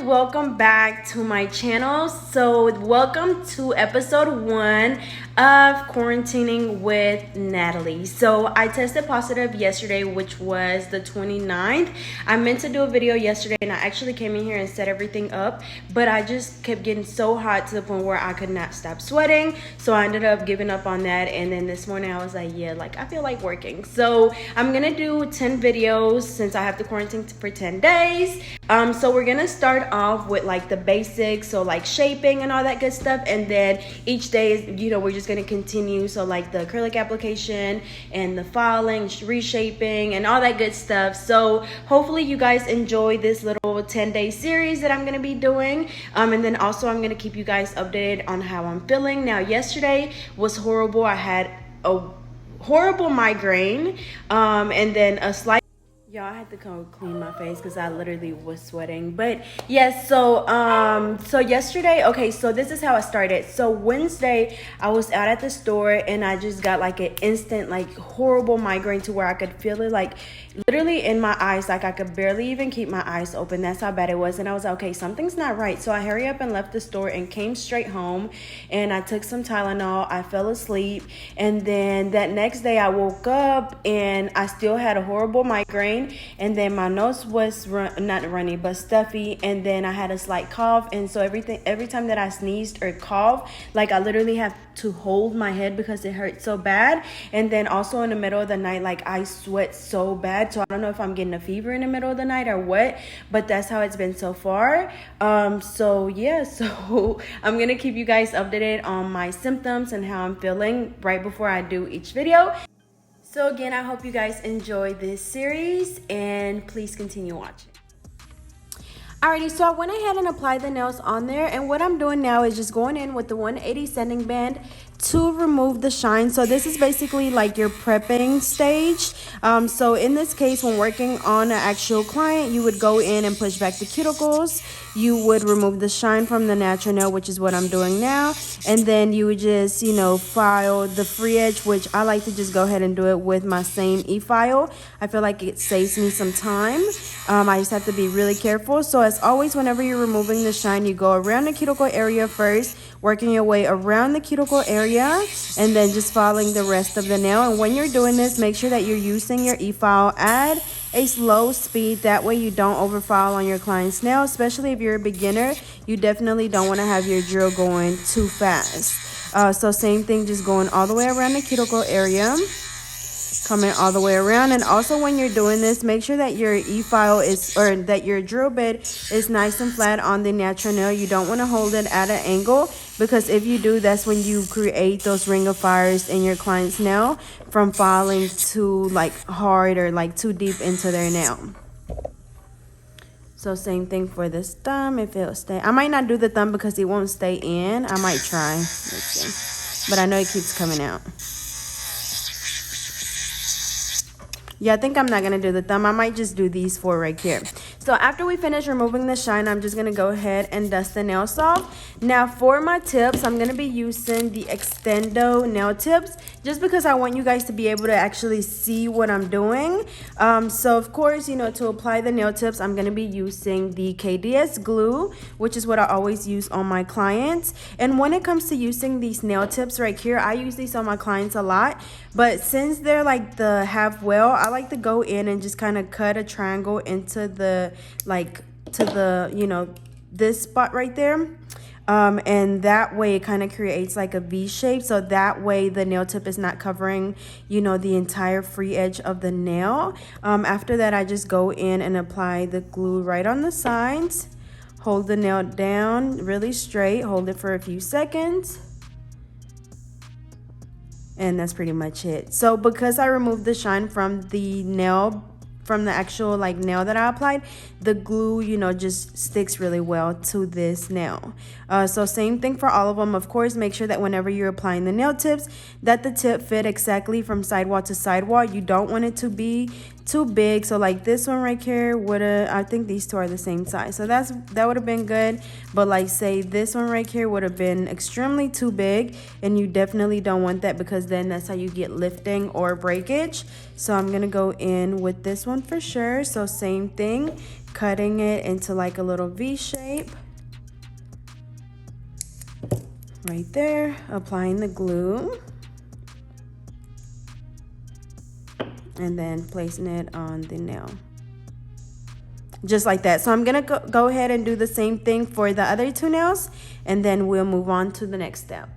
welcome back to my channel. So welcome to episode 1 of quarantining with Natali. So I tested positive yesterday, which was the 29th. I meant to do a video yesterday and I actually came in here and set everything up, but I just kept getting so hot to the point where I could not stop sweating. So I ended up giving up on that, and then this morning I was like, yeah, like I feel like working. So I'm gonna do 10 videos since I have to quarantine for 10 days. So we're gonna start off with like the basics, so like shaping and all that good stuff, and then each day is, we're just gonna continue. So like the acrylic application and the filing, reshaping, and all that good stuff. So hopefully you guys enjoy this little 10-day series that I'm gonna be doing. And then also I'm gonna keep you guys updated on how I'm feeling. Now yesterday was horrible. I had a horrible migraine, and then a slight, y'all, I had to come clean my face because I literally was sweating. But yes, so yesterday, okay, so this is how it started. So Wednesday, I was out at the store and I just got like an instant, like horrible migraine to where I could feel it like literally in my eyes, like I could barely even keep my eyes open. That's how bad it was. And I was like, okay, something's not right. So I hurry up and left the store and came straight home, and I took some Tylenol. I fell asleep, and then that next day I woke up and I still had a horrible migraine, and then my nose was not runny but stuffy, and then I had a slight cough. And so every time that I sneezed or coughed, like I literally have to hold my head because it hurt so bad. And then also in the middle of the night, like I sweat so bad. So I don't know if I'm getting a fever in the middle of the night or what, but that's how it's been so far. So yeah, so I'm gonna keep you guys updated on my symptoms and how I'm feeling right before I do each video. So again, I hope you guys enjoy this series and please continue watching. Alrighty, so I went ahead and applied the nails on there, and what I'm doing now is just going in with the 180 sanding band to remove the shine. So this is basically like your prepping stage. So in this case, when working on an actual client, you would go in and push back the cuticles. You would remove the shine from the natural nail, which is what I'm doing now. And then you would just, file the free edge, which I like to just go ahead and do it with my same e-file. I feel like it saves me some time. I just have to be really careful. So as always, whenever you're removing the shine, you go around the cuticle area first, working your way around the cuticle area, and then just following the rest of the nail. And when you're doing this, make sure that you're using your e-file at a slow speed. That way you don't overfile on your client's nail, especially if you're a beginner. You definitely don't want to have your drill going too fast. So same thing, just going all the way around the cuticle area, coming all the way around. And also when you're doing this, make sure that your e-file that your drill bit is nice and flat on the natural nail. You don't want to hold it at an angle, because if you do, that's when you create those ring of fires in your client's nail from filing too like hard or like too deep into their nail. So same thing for this thumb. If it'll stay, I might not do the thumb because it won't stay in. I might try, let's see, but I know it keeps coming out. Yeah, I think I'm not going to do the thumb. I might just do these 4 right here. So after we finish removing the shine, I'm just going to go ahead and dust the nails off. Now for my tips, I'm going to be using the Extendo nail tips, just because I want you guys to be able to actually see what I'm doing. So of course, to apply the nail tips, I'm going to be using the KDS glue, which is what I always use on my clients. And when it comes to using these nail tips right here, I use these on my clients a lot. But since they're like the half well, I like to go in and just kind of cut a triangle into the, this spot right there. And that way it kind of creates like a V shape. So that way the nail tip is not covering, the entire free edge of the nail. After that, I just go in and apply the glue right on the sides. Hold the nail down really straight. Hold it for a few seconds. And that's pretty much it. So because I removed the shine from the nail, from the actual nail that I applied, the glue, just sticks really well to this nail. So same thing for all of them. Of course, make sure that whenever you're applying the nail tips, that the tip fit exactly from sidewall to sidewall. You don't want it to be too big. So like this one right here would have, I think these two are the same size, so that would have been good. But like say this one right here would have been extremely too big, and you definitely don't want that, because then that's how you get lifting or breakage. So I'm gonna go in with this one for sure. So same thing, cutting it into like a little V shape right there, applying the glue, and then placing it on the nail just like that. So I'm gonna go ahead and do the same thing for the other two nails, and then we'll move on to the next step.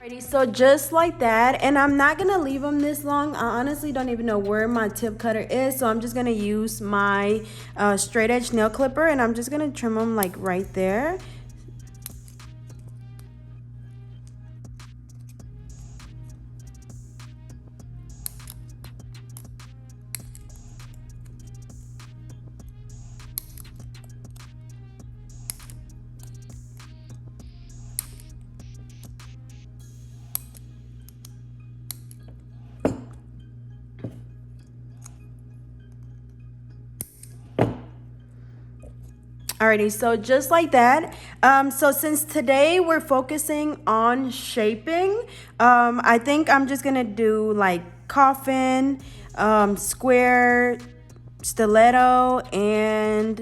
Alrighty, so just like that, and I'm not gonna leave them this long. I honestly don't even know where my tip cutter is, so I'm just gonna use my straight edge nail clipper, and I'm just gonna trim them like right there. Alrighty, so just like that. So since today we're focusing on shaping, I think I'm just gonna do like coffin, square, stiletto, and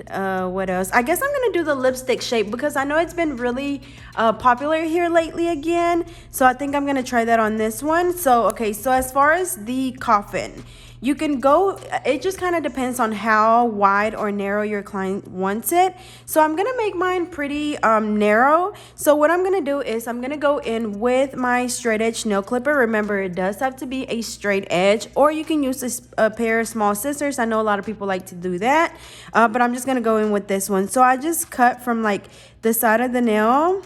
what else? I guess I'm gonna do the lipstick shape, because I know it's been really popular here lately again. So I think I'm gonna try that on this one. So okay, so as far as the coffin, you can go, it just kind of depends on how wide or narrow your client wants it. So I'm gonna make mine pretty narrow. So what I'm gonna do is I'm gonna go in with my straight edge nail clipper. Remember, it does have to be a straight edge, or you can use a pair of small scissors. I know a lot of people like to do that, but I'm just gonna go in with this one. So I just cut from like the side of the nail,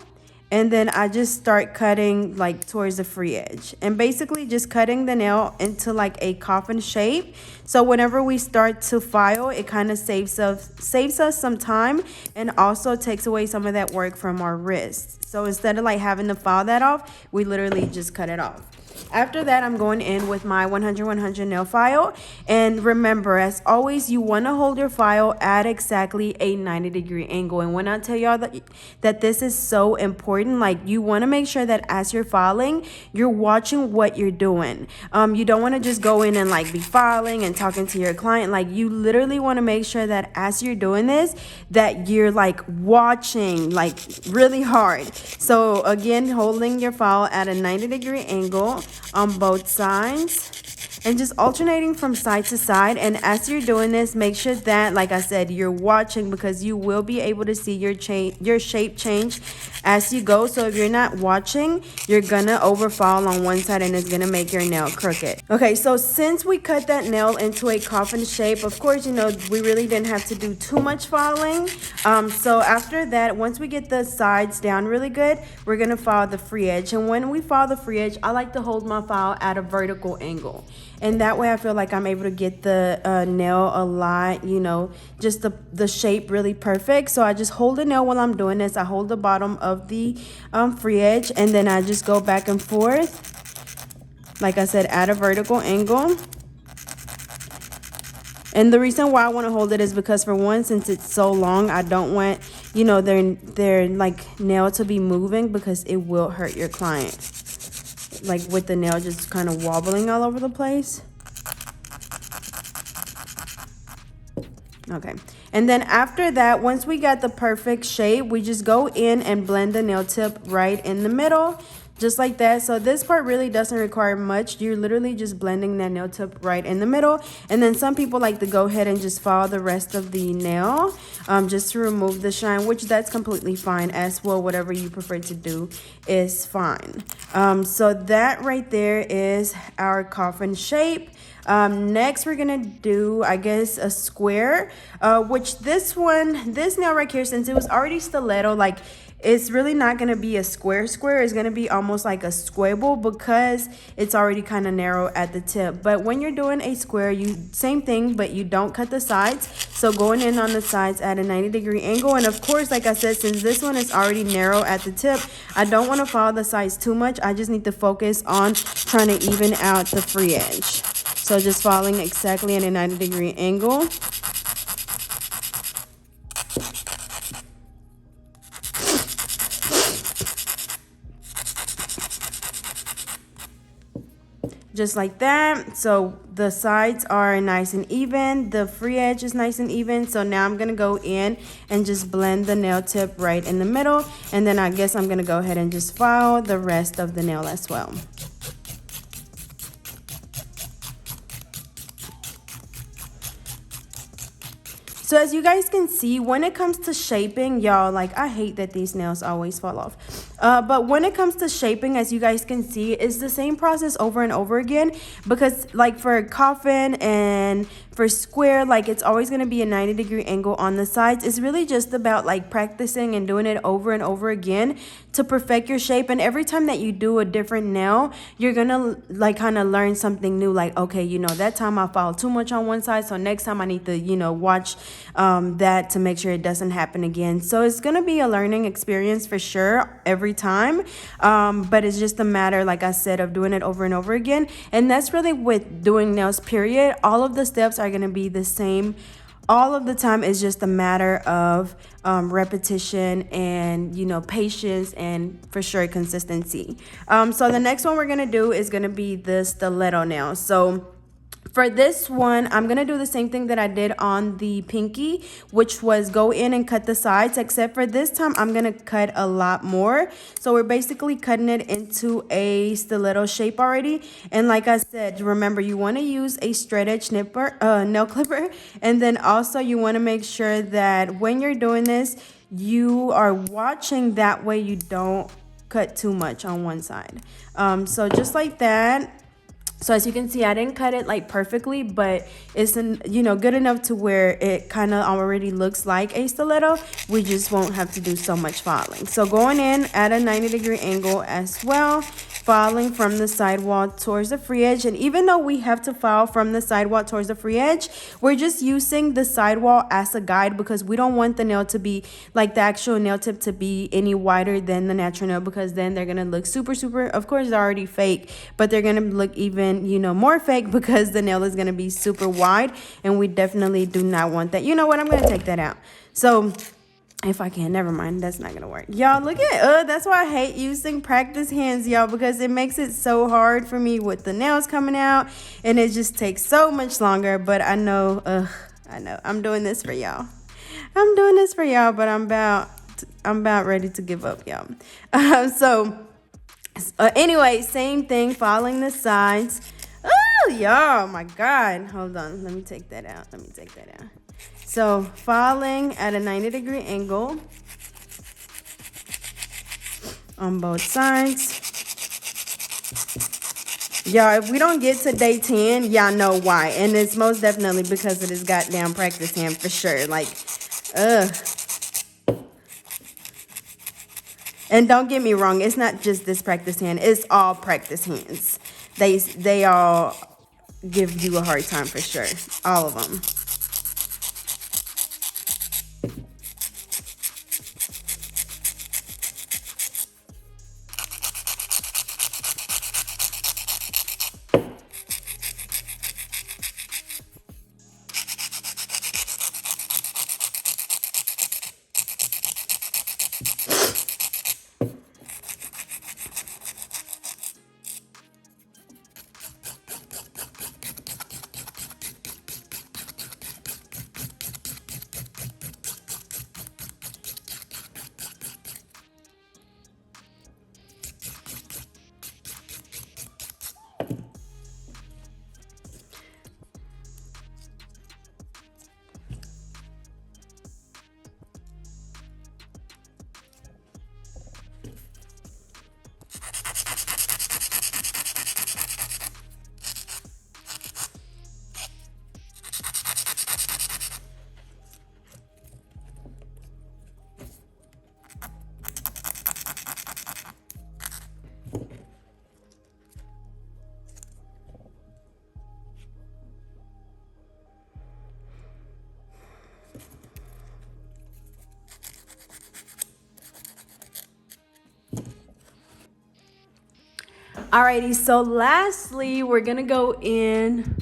and then I just start cutting like towards the free edge, and basically just cutting the nail into like a coffin shape. So whenever we start to file, it kind of saves us some time, and also takes away some of that work from our wrists. So instead of like having to file that off, we literally just cut it off. After that, I'm going in with my 100-100 nail file. And remember, as always, you want to hold your file at exactly a 90-degree angle. And when I tell y'all that this is so important, like you want to make sure that as you're filing, you're watching what you're doing. You don't want to just go in and like be filing and talking to your client. Like you literally want to make sure that as you're doing this, that you're like watching like really hard. So again, holding your file at a 90-degree angle on both sides, and just alternating from side to side. And as you're doing this, make sure that, like I said, you're watching, because you will be able to see your shape change as you go. So if you're not watching, you're gonna overfall on one side, and it's gonna make your nail crooked. Okay, so since we cut that nail into a coffin shape, of course, you know, we really didn't have to do too much filing. So after that, once we get the sides down really good, we're gonna file the free edge. And when we file the free edge, I like to hold my file at a vertical angle, and that way I feel like I'm able to get the nail a lot, you know, just the shape really perfect. So I just hold the nail while I'm doing this. I hold the bottom of the free edge, and then I just go back and forth, like I said, at a vertical angle. And the reason why I want to hold it is because, for one, since it's so long, I don't want, you know, their like nail to be moving, because it will hurt your client, like with the nail just kind of wobbling all over the place. Okay, and then after that, once we got the perfect shape, we just go in and blend the nail tip right in the middle just like that. So this part really doesn't require much. You're literally just blending that nail tip right in the middle. And then some people like to go ahead and just follow the rest of the nail just to remove the shine, which that's completely fine as well. Whatever you prefer to do is fine. So that right there is our coffin shape. Next we're gonna do, I guess, a square, which this nail right here, since it was already stiletto, like it's really not going to be a square. It's going to be almost like a squabble because it's already kind of narrow at the tip. But when you're doing a square, you same thing, but you don't cut the sides. So going in on the sides at a 90-degree angle. And of course, like I said, since this one is already narrow at the tip, I don't want to follow the sides too much. I just need to focus on trying to even out the free edge. So just following exactly at a 90-degree angle. Just like that. So the sides are nice and even, the free edge is nice and even. So now I'm gonna go in and just blend the nail tip right in the middle, and then I guess I'm gonna go ahead and just file the rest of the nail as well. So as you guys can see, when it comes to shaping, y'all, like I hate that these nails always fall off. But when it comes to shaping, as you guys can see, it's the same process over and over again, because like for coffin and for square, like it's always going to be a 90-degree angle on the sides. It's really just about like practicing and doing it over and over again to perfect your shape. And every time that you do a different nail, you're going to like kind of learn something new. Like, okay, you know, that time I followed too much on one side, so next time I need to, you know, watch that to make sure it doesn't happen again. So it's going to be a learning experience for sure every time, but it's just a matter, like I said, of doing it over and over again. And that's really with doing nails, period. All of the steps are going to be the same all of the time. It's just a matter of repetition and, you know, patience and for sure consistency. So the next one we're going to do is going to be the stiletto nail. So for this one, I'm going to do the same thing that I did on the pinky, which was go in and cut the sides, except for this time, I'm going to cut a lot more. So we're basically cutting it into a stiletto shape already. And like I said, remember, you want to use a straight edge nail clipper. And then also you want to make sure that when you're doing this, you are watching, that way you don't cut too much on one side. So just like that. So as you can see, I didn't cut it like perfectly, but it's, you know, good enough to where it kind of already looks like a stiletto. We just won't have to do so much filing. So going in at a 90-degree angle as well, filing from the sidewall towards the free edge. And even though we have to file from the sidewall towards the free edge, we're just using the sidewall as a guide, because we don't want the nail to be like the actual nail tip to be any wider than the natural nail, because then they're gonna look super, of course they're already fake, but they're gonna look even, you know, more fake, because the nail is gonna be super wide, and we definitely do not want that. You know what, I'm gonna take that out. So if I can, never mind, that's not gonna work. Y'all, look at that's why I hate using practice hands, y'all, because it makes it so hard for me with the nails coming out, and it just takes so much longer. But I know I'm doing this for y'all. But I'm about ready to give up, y'all. Anyway, same thing, following the sides. Oh, y'all, my God, hold on, let me take that out. So falling at a 90-degree angle on both sides. Y'all, if we don't get to day 10, y'all know why. And it's most definitely because of this goddamn practice hand for sure. Like, And don't get me wrong, it's not just this practice hand. It's all practice hands. They all give you a hard time for sure. All of them. Alrighty, so lastly, we're gonna go in.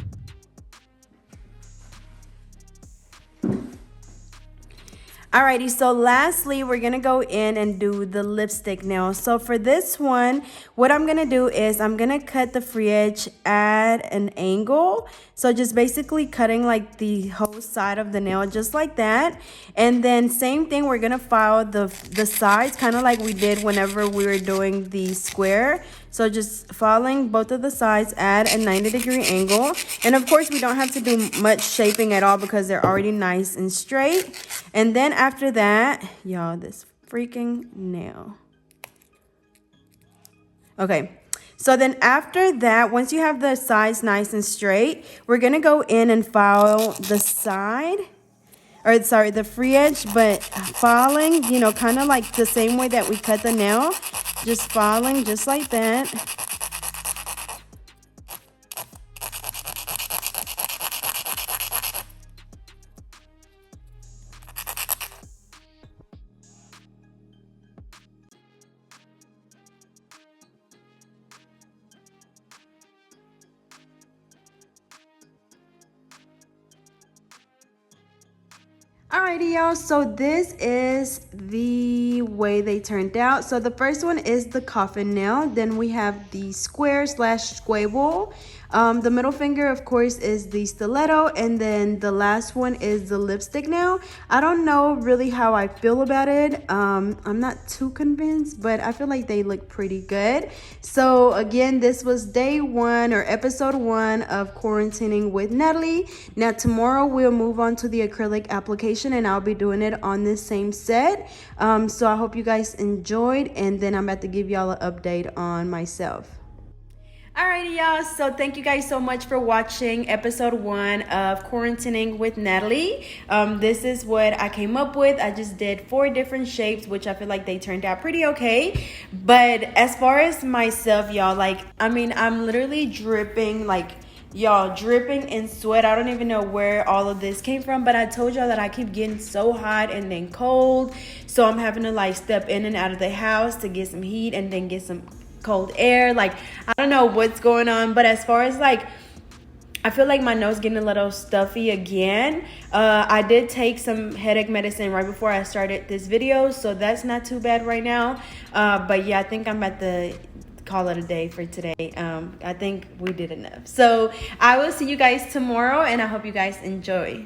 Alrighty, so lastly, we're gonna go in and do the lipstick nail. So for this one, what I'm gonna do is I'm gonna cut the free edge at an angle. So just basically cutting like the whole side of the nail just like that. And then same thing, we're gonna file the sides kind of like we did whenever we were doing the square. So just filing both of the sides at a 90-degree angle. And of course, we don't have to do much shaping at all because they're already nice and straight. And then after that, y'all, this freaking nail. Okay, so then after that, once you have the sides nice and straight, we're gonna go in and file the side, or sorry, the free edge, but filing, you know, kind of like the same way that we cut the nail, just filing just like that. Alrighty, y'all, so this is the way they turned out. So the first one is the coffin nail. Then we have the square slash squabble. The middle finger, of course, is the stiletto. And then the last one is the lipstick nail. I don't know really how I feel about it. I'm not too convinced, but I feel like they look pretty good. So again, this was day 1 or episode 1 of quarantining with Natali. Now tomorrow we'll move on to the acrylic application, and I'll be doing it on this same set. So I hope you guys enjoyed, and then I'm about to give y'all an update on myself. Alrighty, y'all, so thank you guys so much for watching episode 1 of quarantining with Natali. This is what I came up with. I just did 4 different shapes, which I feel like they turned out pretty okay. But as far as myself, y'all, like, I mean, I'm literally dripping, like, y'all, dripping in sweat. I don't even know where all of this came from, but I told y'all that I keep getting so hot and then cold, so I'm having to like step in and out of the house to get some heat and then get some cold air. Like, I don't know what's going on, but as far as like, I feel like my nose getting a little stuffy again. I did take some headache medicine right before I started this video, so that's not too bad right now. But yeah, I think I'm about to call it a day for today. I think we did enough. So I will see you guys tomorrow, and I hope you guys enjoy.